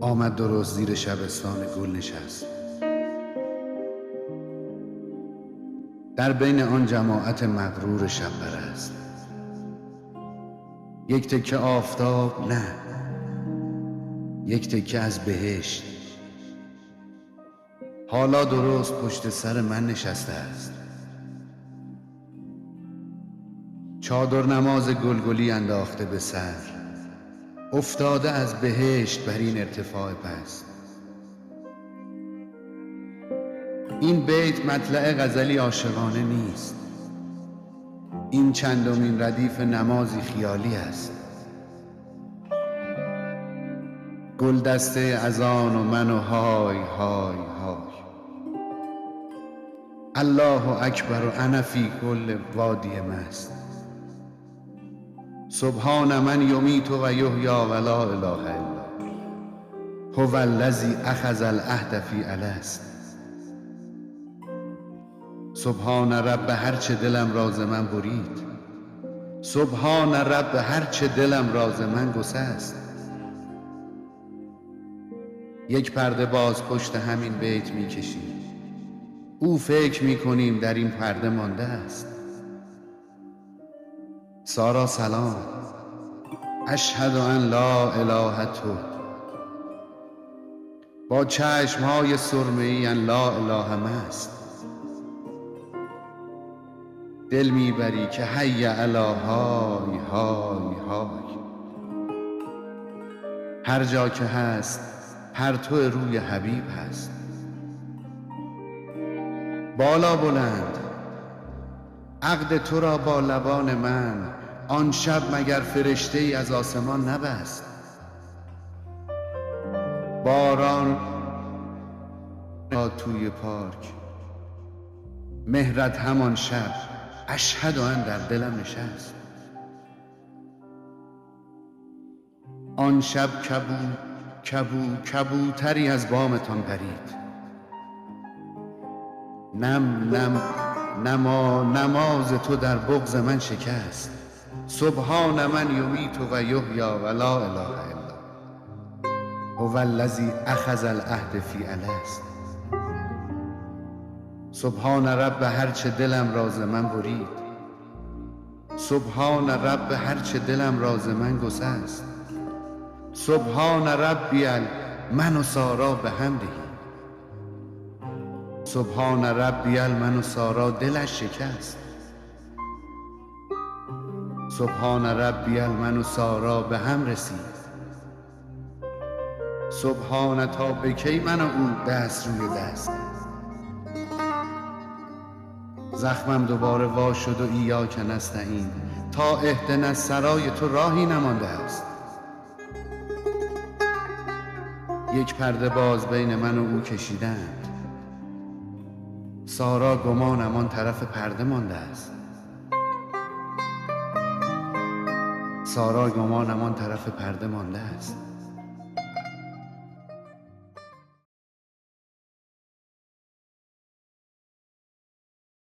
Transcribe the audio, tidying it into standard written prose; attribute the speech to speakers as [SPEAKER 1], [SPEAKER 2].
[SPEAKER 1] آمد درست زیر شبستان گل نشست. در بین آن جماعت مغرور شب پرست، یک تکه آفتاب نه، یک تکه از بهشت حالا درست پشت سر من نشسته است. چادر نماز گلگلی انداخته به سر، افتاده از بهشت بر این ارتفاع پست. این بیت مطلع غزلی عاشقانه نیست، این چندمین ردیف نمازی خیالی است. گل دسته اذان و من و های های های، الله اکبر و انا فی کل وادی مست. سبحان من یمیت و یحیی و لا اله الا هو الذی اخذ العهد فی الست. سبحان رب هرچه دلم راز من برید، سبحان رب هرچه دلم راز من گسست. یک پرده باز پشت همین بیت می کشیم، او فکر می کنیم در این پرده مانده است. سارا سلام، اشهد ان لا اله تو، با چشمهای سرمه‌ای ان لا اله مست. دل میبری که حی علی های های های، هر جا که هست پرتو روی حبیب هست. بالا بلند عقد تو را با لبان من، آن شب مگر فرشته ای از آسمان نبست. باران را توی پارک، مهرت همان شب اشهد ان در دلم نشست. آن شب کبوتری از بامتان پرید، نماز تو در بغض من شکست. سبحان من یمیت و یحیی و لا اله الا هو الذی اخذ العهد فی الست. سبحان رب هرچه دلم راز من برید، سبحان رب هرچه دلم راز من گسست. سبحان ربی من و سارا به هم دهی، سبحان ربی من و سارا دلش شکست. سبحان ربی من و سارا به هم رسید، سبحان تا به کی من و او دست روی دست. زخمم دوباره وا شد و ایاک نستعین، تا اهدنا الصراط تو راهی نمانده است. یک پرده باز بین من و او کشیدند، سارا گمانم آن طرف پرده مانده است. سارا گمانم آن طرف پرده مانده است.